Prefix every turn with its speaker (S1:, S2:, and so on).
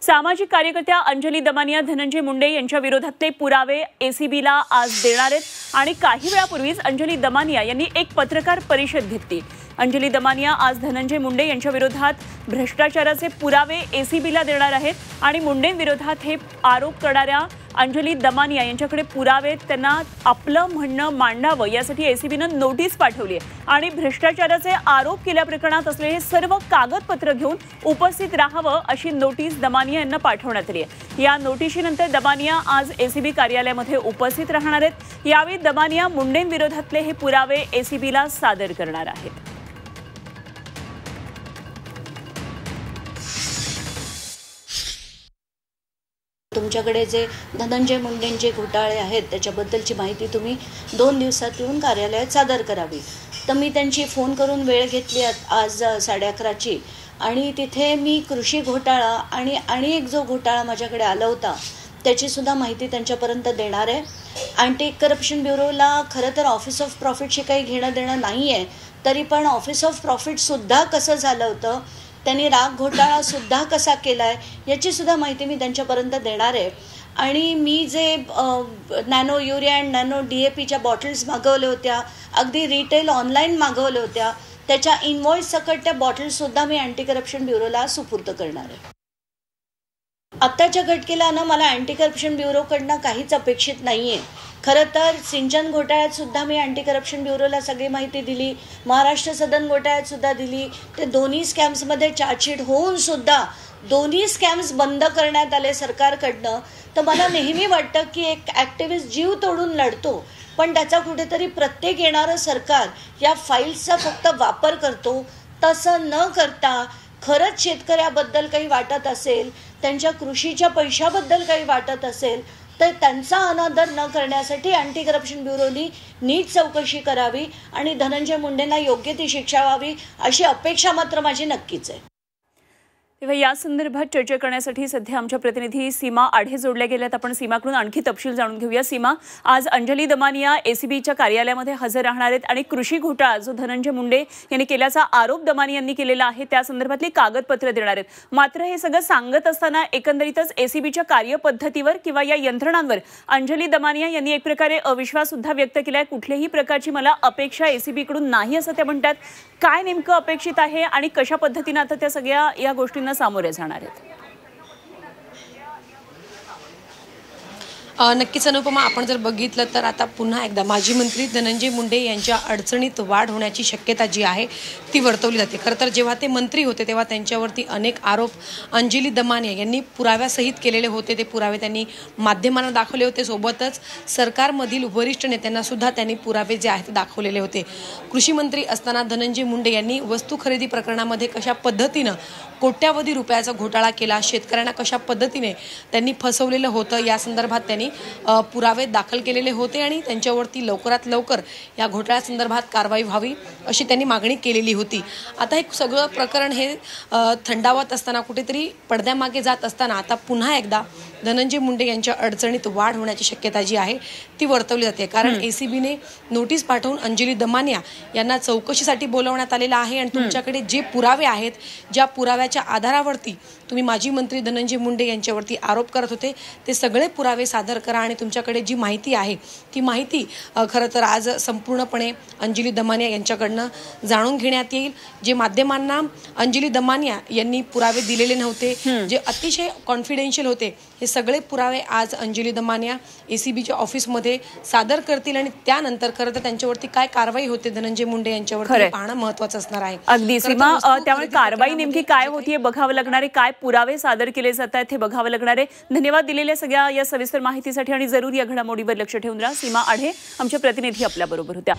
S1: सामाजिक कार्यकर्त्या अंजली दमानिया धनंजय मुंडे यांच्या विरोधातले पुरावे एसीबीला आज देणार आहेत आणि काही वेळापूर्वीच अंजली दमानिया यांनी एक पत्रकार परिषद घेतली। अंजली दमानिया आज धनंजय मुंडे यांच्या विरोधात भ्रष्टाचाराचे पुरावे एसीबीला देणार आहेत आणि मुंडेंविरोधात हे आरोप करणाऱ्या अंजली दमानिया यांच्याकडे पुरावे त्यांना आपलं म्हणणं मांडावं यासाठी एसीबीनं नोटीस पाठवली आहे आणि भ्रष्टाचाराचे आरोप केल्या प्रकरणात असलेले सर्व कागदपत्र घेऊन उपस्थित राहावं अशी नोटीस दमानिया यांना पाठवण्यात आली आहे। या नोटिशीनंतर दमानिया आज एसीबी कार्यालयामध्ये उपस्थित राहणार आहेत। यावेळी दमानिया मुंडेंविरोधातले हे पुरावे एसीबीला सादर करणार आहेत।
S2: तुमच्याकडे जे धनंजय मुंडेंचे घोटाळे आहेत त्याच्याबद्दलची माहिती तुम्ही 2 दिवसात येऊन कार्यालयात सादर करावी। तर मी त्यांची फोन करून वेळ घेतली आज 11:30ची आणि तिथे मी कृषी घोटाळा आणि एक जो घोटाळा माझ्याकडे आला होता त्याची सुद्धा माहिती त्यांच्यापर्यंत देणार आहे। अँटी करप्शन ब्युरोला खरं तर ऑफिस ऑफ प्रॉफिटशी काही घेणं देणं नाही आहे, तरी पण ऑफिस ऑफ प्रॉफिटसुद्धा कसं झालं होतं, त्यांनी राग घोटाळा सुद्धा कसा केलाय याची सुद्धा माहिती मी त्यांच्यापर्यंत देणार आहे। आणि मी जे नॅनो युरिया अँड नॅनो DAPच्या बॉटल्स मागवल्या होत्या, अगदी रिटेल ऑनलाईन मागवल्या होत्या, त्याच्या इनवॉइस सकट त्या बॉटल्ससुद्धा मी अँटी करप्शन ब्युरोला सुपूर्द करणार आहे। आत्ताच्या घटकेला ना मला अँटी करप्शन ब्युरोकडनं काहीच अपेक्षित नाही आहे। खरं तर सिंचन घोटाळ्यात सुद्धा मी अँटी करप्शन ब्युरोला सगळी माहिती दिली, महाराष्ट्र सदन घोटाळ्यात सुद्धा दिली। ते दोन्ही स्कॅम्समध्ये चार्जशीट होऊन सुद्धा दोन्ही स्कॅम्स बंद करण्यात आले सरकारकडनं। तर मला नेहमी वाटतं की एक ॲक्टिव्हिस्ट जीव तोडून लढतो, पण त्याचा कुठेतरी प्रत्येक येणारं सरकार या फाईल्सचा फक्त वापर करतो। तसं न करता खरंच शेतकऱ्याबद्दल काही वाटत असेल, त्यांच्या कृषीच्या पैशाबद्दल काही वाटत असेल तर त्यांचा अनादर न करण्यासाठी अँटी करप्शन ब्युरोनी नीट चौकशी करावी आणि धनंजय मुंडेंना योग्य ती शिक्षा व्हावी अशी अपेक्षा मात्र माझी नक्कीच आहे।
S1: तेव्हा या संदर्भात चर्चा करण्यासाठी सध्या आमच्या प्रतिनिधी सीमा आढे जोडल्या गेल्यात। आपण सीमाकडून आणखी तपशील जाणून घेऊया। सीमा, आज अंजली दमानिया एसीबीच्या कार्यालयामध्ये हजर राहणार आहेत आणि कृषी घोटाळा जो धनंजय मुंडे यांनी केल्याचा आरोप दमानिया यांनी केलेला आहे त्या संदर्भातली कागदपत्र देणार आहेत। मात्र हे सगळं सांगत असताना एकंदरीतच एसीबीच्या कार्यपद्धतीवर किंवा या यंत्रणांवर अंजली दमानिया यांनी एक प्रकारे अविश्वास सुद्धा व्यक्त केलाय। कुठल्याही प्रकारची मला अपेक्षा एसीबीकडून नाही असं ते म्हणतात। काय नेमकं अपेक्षित आहे आणि कशा पद्धतीने आता त्या सगळ्या या गोष्टींना सामोरे जाणार आहेत?
S3: नक्कीच अनुपमा, आपण जर बघितलं तर आता पुन्हा एकदा माजी मंत्री धनंजय मुंडे यांच्या अडचणीत वाढ होण्याची शक्यता जी आहे ती वर्तवली जाते। खरं तर जेव्हा ते मंत्री होते तेव्हा त्यांच्यावरती अनेक आरोप अंजली दमानिया यांनी पुराव्यासहित केलेले होते। ते पुरावे त्यांनी माध्यमांना दाखवले होते, सोबतच सरकारमधील वरिष्ठ नेत्यांना सुद्धा त्यांनी पुरावे जे आहेत ते दाखवलेले होते। कृषी मंत्री असताना धनंजय मुंडे यांनी वस्तू खरेदी प्रकरणामध्ये कशा पद्धतीनं कोट्यावधी रुपयाचा घोटाळा केला, शेतकऱ्यांना कशा पद्धतीने त्यांनी फसवलेलं होतं या संदर्भात त्यांनी पुरावे दाखल केलेले होते आणि त्यांच्यावरती लवकरात लवकर या घोटाळ्यासंदर्भात कारवाई व्हावी अशी त्यांनी मागणी केलेली होती। आता हे सगळं प्रकरण हे थंडावत असताना, कुठेतरी पडद्यामागे जात असताना आता पुन्हा एकदा धनंजय मुंडे यांच्या अडचणीत वाढ होण्याची शक्यता जी आहे ती वर्तवली जाते। कारण एसीबीने नोटीस पाठवून अंजली दमानिया यांना चौकशीसाठी बोलवण्यात आलेलं आहे आणि तुमच्याकडे जे पुरावे आहेत, ज्या पुराव्याच्या आधारावरती तुम्ही माजी मंत्री धनंजय मुंडे यांच्यावरती आरोप करत होते ते सगळे पुरावे सादर करा आणि तुमच्याकडे जी माहिती आहे ती माहिती खरं तर आज संपूर्णपणे अंजली दमानिया यांच्याकडनं जाणून घेण्यात येईल। जे माध्यमांना अंजली दमानिया यांनी पुरावे दिलेले नव्हते, जे अतिशय कॉन्फिडेन्शियल होते, हे सगळे पुरावे आज अंजली दमानिया एसीबीच्या ऑफिसमध्ये सादर करतील आणि त्यानंतर खरं तर त्यांच्यावरती काय कारवाई होते धनंजय मुंडे यांच्यावरती पाहणं महत्त्वाचं असणार आहे।
S1: अगदी सीमा, त्यामुळे कारवाई नेमकी काय होतीये बघावं लागणार आहे, काय पुरावे सादर केले जात आहेत हे बघावं लागणार आहे। धन्यवाद दिलेल्या सगळ्या या सविस्तर माहितीसाठी आणि जरूर या घडामोडीवर लक्ष ठेवून राहा। सीमा आढे आमच्या प्रतिनिधी आपल्या बरोबर होत्या।